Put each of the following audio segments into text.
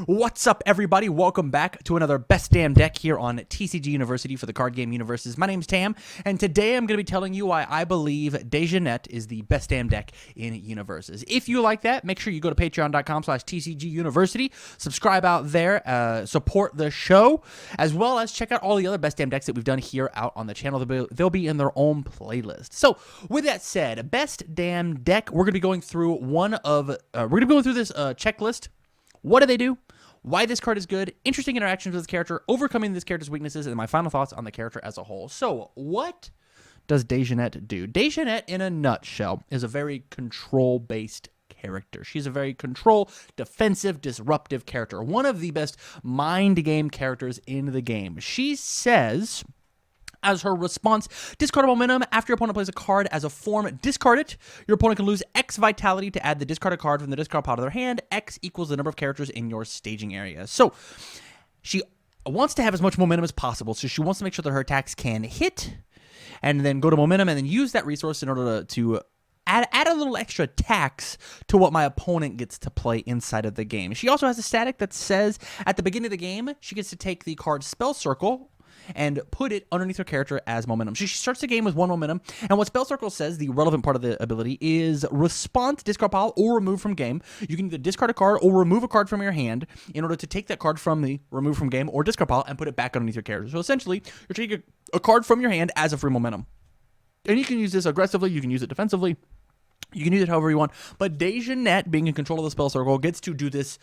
What's up, everybody? Welcome back to another Best Damn Deck here on TCG University for the card game UniVersus. My name's Tam, and today I'm going to be telling you why I believe Dejanet is the best damn deck in UniVersus. If you like that, make sure you go to patreon.com/TCG University, subscribe out there, support the show, as well as check out all the other best damn decks that we've done here out on the channel. They'll be in their own playlist. So, with that said, best damn deck, we're going to be going through this checklist. What do they do? Why this card is good, interesting interactions with this character, overcoming this character's weaknesses, and my final thoughts on the character as a whole. So, what does Dejanet do? Dejanet, in a nutshell, is a very control-based character. She's a very control, defensive, disruptive character. One of the best mind game characters in the game. She says, as her response, discard a momentum. After your opponent plays a card as a form, discard it. Your opponent can lose X vitality to add the discarded card from the discard pile to their hand. X equals the number of characters in your staging area. So, she wants to have as much momentum as possible, so she wants to make sure that her attacks can hit, and then go to momentum, and then use that resource in order to add a little extra tax to what my opponent gets to play inside of the game. She also has a static that says, at the beginning of the game, she gets to take the card Spell Circle and put it underneath her character as momentum. So she starts the game with 1 momentum, and what Spell Circle says, the relevant part of the ability, is respond to discard pile or remove from game. You can either discard a card or remove a card from your hand in order to take that card from the remove from game or discard pile and put it back underneath your character. So essentially, you're taking a card from your hand as a free momentum. And you can use this aggressively, you can use it defensively, you can use it however you want, but Dejanet, being in control of the Spell Circle, gets to do this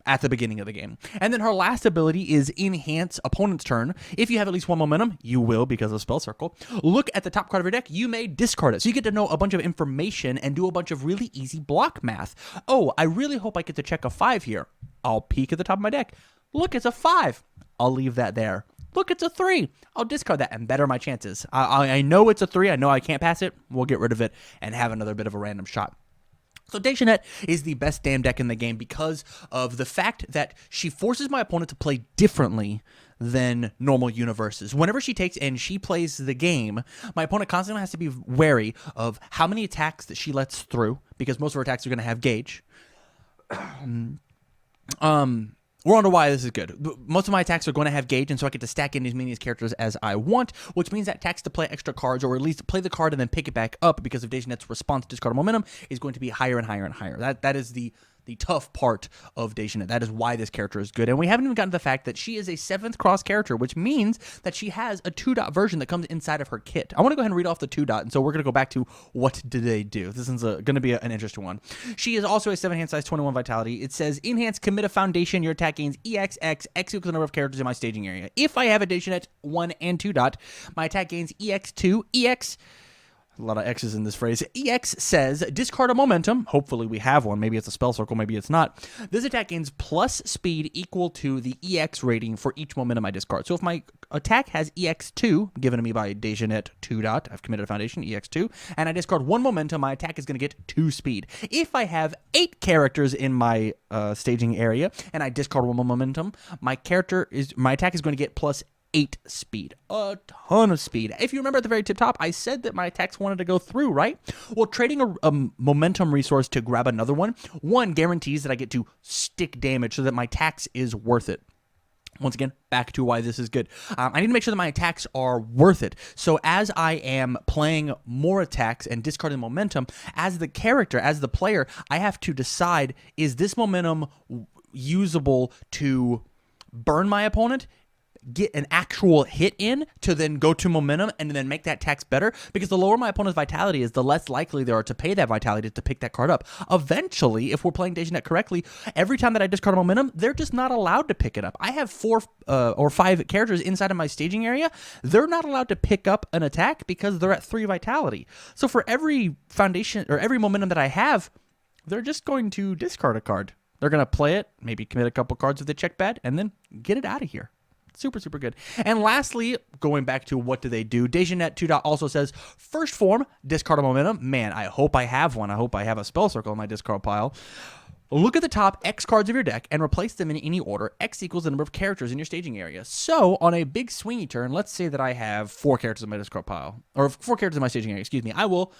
at the beginning of the game. And then her last ability is Enhance Opponent's Turn. If you have at least 1 momentum, you will because of Spell Circle. Look at the top card of your deck, you may discard it. So you get to know a bunch of information and do a bunch of really easy block math. Oh, I really hope I get to check a 5 here. I'll peek at the top of my deck. Look, it's a 5. I'll leave that there. Look, it's a 3. I'll discard that and better my chances. I know it's a 3. I know I can't pass it. We'll get rid of it and have another bit of a random shot. So Dejanet is the best damn deck in the game because of the fact that she forces my opponent to play differently than normal UniVersus. Whenever she takes and she plays the game, my opponent constantly has to be wary of how many attacks that she lets through, because most of her attacks are going to have gauge. We're on to why this is good. Most of my attacks are going to have gauge, and so I get to stack in as many characters as I want, which means that tax to play extra cards, or at least play the card and then pick it back up, because of Dejanet's response to discard momentum is going to be higher and higher and higher. That is the tough part of Dejanet. That is why this character is good. And we haven't even gotten to the fact that she is a 7th cross character, which means that she has a 2-dot version that comes inside of her kit. I want to go ahead and read off the 2-dot, and so we're going to go back to what do they do. This is going to be an interesting one. She is also a 7-hand size, 21 vitality. It says, Enhance, commit a foundation. Your attack gains EXX, X equals the number of characters in my staging area. If I have a Dejanet 1 and 2-dot, my attack gains EX2, EX... A lot of X's in this phrase. EX says, discard a momentum. Hopefully we have one. Maybe it's a Spell Circle. Maybe it's not. This attack gains plus speed equal to the EX rating for each momentum I discard. So if my attack has EX2, given to me by Dejanet 2-dot, I've committed a foundation, EX2, and I discard 1 momentum, my attack is going to get 2 speed. If I have 8 characters in my staging area, and I discard 1 momentum, my attack is going to get plus 8 speed. A ton of speed. If you remember at the very tip top, I said that my attacks wanted to go through, right? Well, trading a momentum resource to grab another one guarantees that I get to stick damage so that my tax is worth it. Once again, back to why this is good. I need to make sure that my attacks are worth it. So as I am playing more attacks and discarding momentum, as the character, as the player, I have to decide, is this momentum usable to burn my opponent, get an actual hit in to then go to momentum and then make that tax better, because the lower my opponent's vitality is, the less likely they are to pay that vitality to pick that card up. Eventually, if we're playing Dejanet correctly, every time that I discard a momentum, they're just not allowed to pick it up. I have 4 or 5 characters inside of my staging area. They're not allowed to pick up an attack because they're at 3 vitality. So for every foundation or every momentum that I have, they're just going to discard a card. They're going to play it, maybe commit a couple cards if they check bad, and then get it out of here. Super, super good. And lastly, going back to what do they do, Dejanet 2-dot also says, first form, discard a momentum. Man, I hope I have one. I hope I have a Spell Circle in my discard pile. Look at the top X cards of your deck and replace them in any order. X equals the number of characters in your staging area. So, on a big swingy turn, let's say that I have 4 characters in my discard pile, or 4 characters in my staging area, excuse me. I will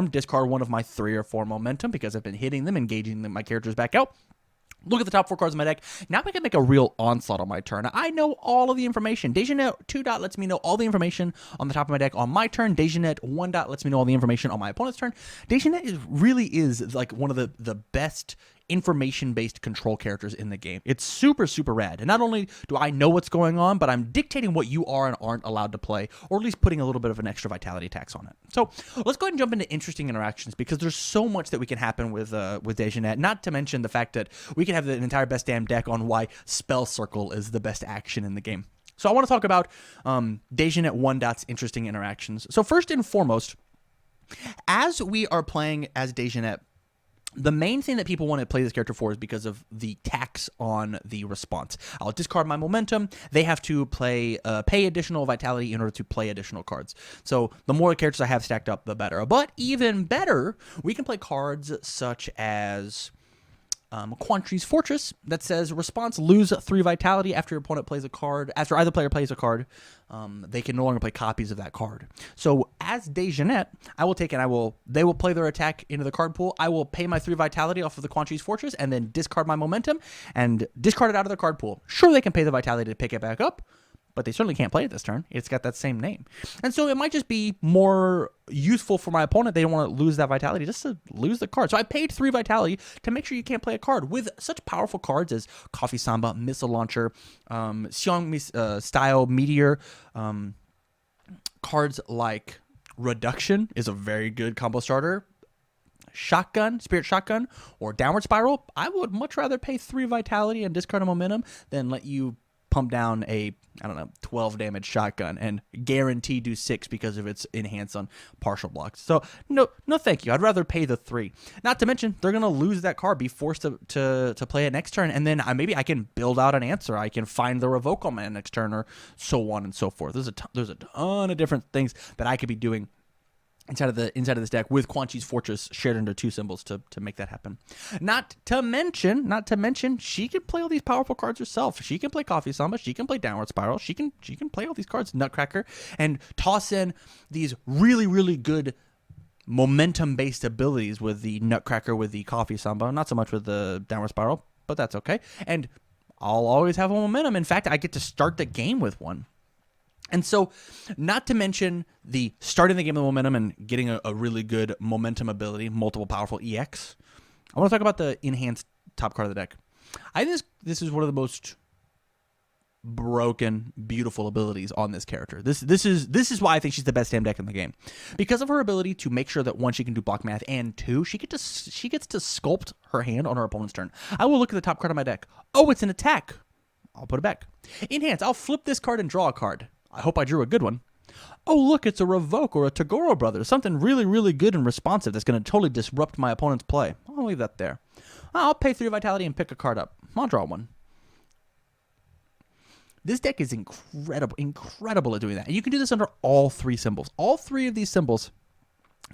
discard one of my 3 or 4 momentum because I've been hitting them, engaging my characters back out. Look at the top 4 cards in my deck. Now I can make a real onslaught on my turn. I know all of the information. Dejanet 2 dot lets me know all the information on the top of my deck on my turn. Dejanet 1 dot lets me know all the information on my opponent's turn. Dejanet really is like one of the best information-based control characters in the game. It's super, super rad. And not only do I know what's going on, but I'm dictating what you are and aren't allowed to play, or at least putting a little bit of an extra vitality tax on it. So let's go ahead and jump into interesting interactions, because there's so much that we can happen with Dejanet, not to mention the fact that we can have an entire best damn deck on why Spell Circle is the best action in the game. So I want to talk about Dejanet 1 dot's interesting interactions. So first and foremost, as we are playing as Dejanet, the main thing that people want to play this character for is because of the tax on the response. I'll discard my momentum. They have to pay additional vitality in order to play additional cards. So the more characters I have stacked up, the better. But even better, we can play cards such as Quantri's Fortress that says response, lose 3 vitality after your opponent plays a card. After either player plays a card, they can no longer play copies of that card. So as Dejanet, I will take and they will play their attack into the card pool. I will pay my 3 vitality off of the Quantri's Fortress and then discard my momentum and discard it out of the card pool. Sure, they can pay the vitality to pick it back up, but they certainly can't play it this turn. It's got that same name. And so it might just be more useful for my opponent. They don't want to lose that vitality, just to lose the card. So I paid 3 vitality to make sure you can't play a card. With such powerful cards as Coffee Samba, Missile Launcher, Xiong Style Meteor, cards like Reduction is a very good combo starter. Shotgun, Spirit Shotgun, or Downward Spiral, I would much rather pay 3 vitality and discard a momentum than let you pump down a, 12 damage shotgun and guarantee do 6 because of its enhance on partial blocks. So no thank you. I'd rather pay the 3. Not to mention they're gonna lose that card, be forced to play it next turn, and then maybe I can build out an answer. I can find the revoke on my next turn, or so on and so forth. There's a ton of different things that I could be doing inside of this deck with Quantri's Fortress shared into 2 symbols to make that happen. Not to mention, she can play all these powerful cards herself. She can play Coffee Samba, she can play Downward Spiral, she can play all these cards, Nutcracker, and toss in these really, really good momentum-based abilities with the Nutcracker, with the Coffee Samba, not so much with the Downward Spiral, but that's okay. And I'll always have a momentum. In fact, I get to start the game with one. And so, not to mention the starting the game with momentum and getting a really good momentum ability, multiple powerful EX, I want to talk about the enhanced top card of the deck. I think this is one of the most broken, beautiful abilities on this character. This is why I think she's the best damn deck in the game. Because of her ability to make sure that 1, she can do block math, and 2, she gets to sculpt her hand on her opponent's turn. I will look at the top card of my deck. Oh, it's an attack. I'll put it back. Enhance. I'll flip this card and draw a card. I hope I drew a good one. Oh, look, it's a Revoke or a Toguro Brothers. Something really, really good and responsive that's going to totally disrupt my opponent's play. I'll leave that there. I'll pay 3 vitality and pick a card up. I'll draw one. This deck is incredible at doing that. And you can do this under all 3 symbols. All 3 of these symbols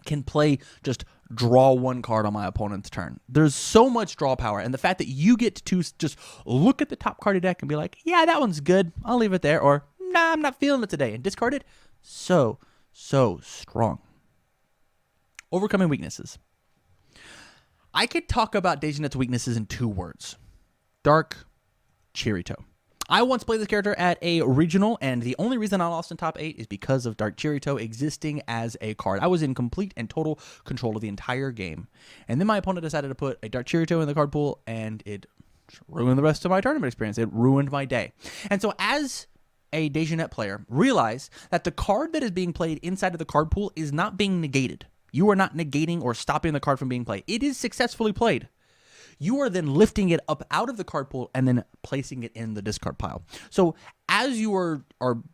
can play just draw 1 card on my opponent's turn. There's so much draw power, and the fact that you get to just look at the top card of the deck and be like, yeah, that one's good. I'll leave it there. Or, nah, I'm not feeling it today, and discard it. So strong. Overcoming weaknesses. I could talk about Dejanet's weaknesses in 2 words. Dark Chirito. I once played this character at a regional, and the only reason I lost in top 8 is because of Dark Chirito existing as a card. I was in complete and total control of the entire game. And then my opponent decided to put a Dark Chirito in the card pool, and it ruined the rest of my tournament experience. It ruined my day. And so as a Dejanet player, realize that the card that is being played inside of the card pool is not being negated. You are not negating or stopping the card from being played. It is successfully played. You are then lifting it up out of the card pool and then placing it in the discard pile. So as you are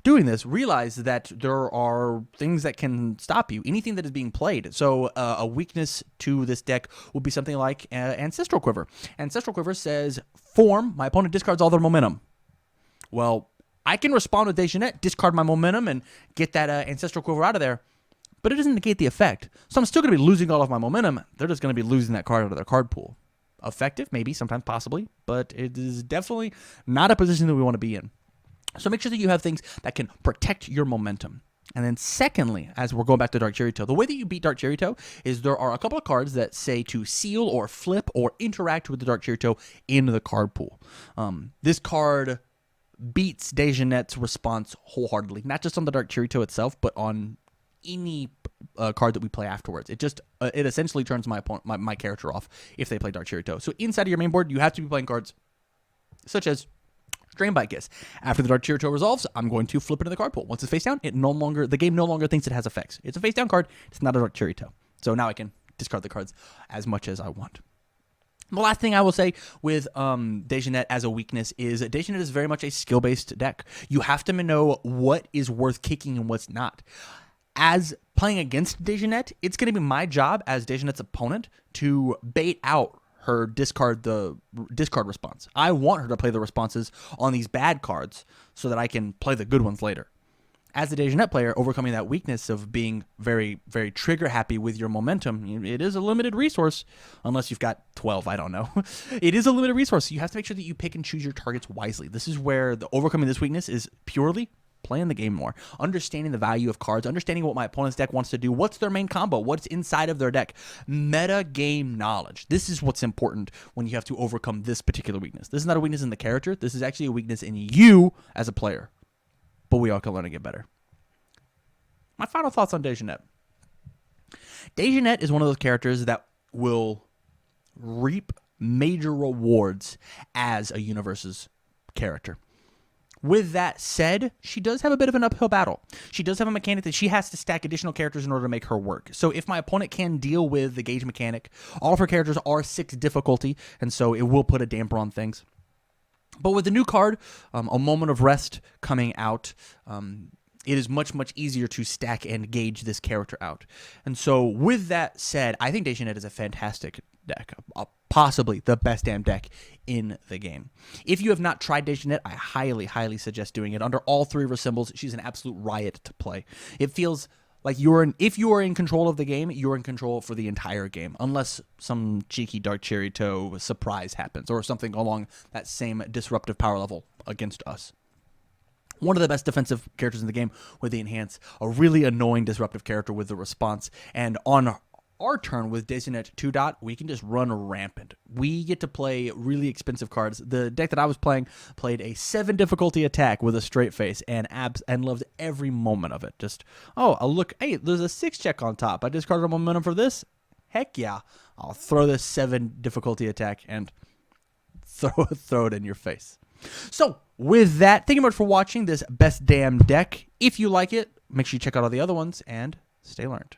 doing this, realize that there are things that can stop you, anything that is being played. So a weakness to this deck would be something like Ancestral Quiver. Ancestral Quiver says, form, my opponent discards all their momentum. Well, I can respond with Dejanet, discard my momentum, and get that Ancestral Quiver out of there. But it doesn't negate the effect. So I'm still going to be losing all of my momentum. They're just going to be losing that card out of their card pool. Effective, maybe, sometimes possibly, but it is definitely not a position that we want to be in. So make sure that you have things that can protect your momentum. And then secondly, as we're going back to Dark Cherry-To, the way that you beat Dark Cherry-To is there are a couple of cards that say to seal or flip or interact with the Dark Cherry-To in the card pool. This card beats Dejanette's response wholeheartedly, not just on the Dark Cherry-To itself, but on any card that we play afterwards. It just it essentially turns my character off if they play Dark Cherry-To. So inside of your main board, you have to be playing cards such as Drain by Kiss. After the Dark Cherry-To resolves, I'm going to flip it in the card pool. Once it's face down, the game no longer thinks it has effects. It's a face down card. It's not a Dark Cherry-To. So now I can discard the cards as much as I want. The last thing I will say with Dejanette as a weakness is Dejanette is very much a skill-based deck. You have to know what is worth kicking and what's not. As playing against Dejanette, it's going to be my job as Dejanette's opponent to bait out her discard response. I want her to play the responses on these bad cards so that I can play the good ones later. As a Dejanette player, overcoming that weakness of being very, very trigger happy with your momentum, it is a limited resource, unless you've got 12, I don't know. It is a limited resource, so you have to make sure that you pick and choose your targets wisely. This is where the overcoming this weakness is purely playing the game more, understanding the value of cards, understanding what my opponent's deck wants to do, what's their main combo, what's inside of their deck. Meta game knowledge. This is what's important when you have to overcome this particular weakness. This is not a weakness in the character. This is actually a weakness in you as a player. But we all can learn to get better. My final thoughts on Dejanette. Dejanette is one of those characters that will reap major rewards as a UniVersus character. With that said, she does have a bit of an uphill battle. She does have a mechanic that she has to stack additional characters in order to make her work. So if my opponent can deal with the gauge mechanic, all of her characters are 6 difficulty, and so it will put a damper on things. But with the new card, A Moment of Rest coming out, it is much, much easier to stack and gauge this character out. And so with that said, I think Dejanette is a fantastic deck, possibly the best damn deck in the game. If you have not tried Dejanette, I highly, highly suggest doing it. Under all 3 of her symbols, she's an absolute riot to play. It feels like if you are in control of the game, you're in control for the entire game, unless some cheeky Dark Cherry-To surprise happens or something along that same disruptive power level against us. One of the best defensive characters in the game with the enhance, a really annoying disruptive character with the response, and on our turn with Dejanette 2. We can just run rampant. We get to play really expensive cards. The deck that I was playing played a 7 difficulty attack with a straight face and loved every moment of it. Just, look, hey, there's a 6 check on top. I discarded a momentum for this. Heck yeah. I'll throw this 7 difficulty attack and throw it in your face. So, with that, thank you much for watching this best damn deck. If you like it, make sure you check out all the other ones and stay learned.